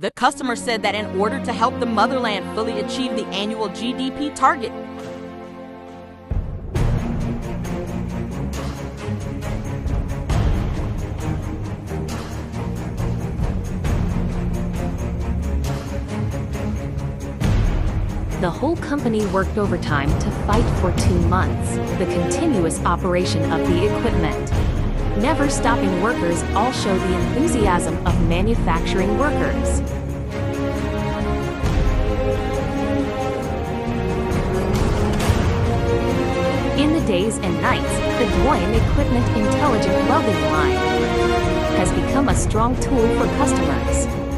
The customer said that in order to help the motherland fully achieve the annual GDP target, the whole company worked overtime to fight for 2 months, the continuous operation of the equipment. Never stopping workers all show the enthusiasm of manufacturing workers. In the days and nights, the Duoyuan Equipment Intelligent Welding Line has become a strong tool for customers.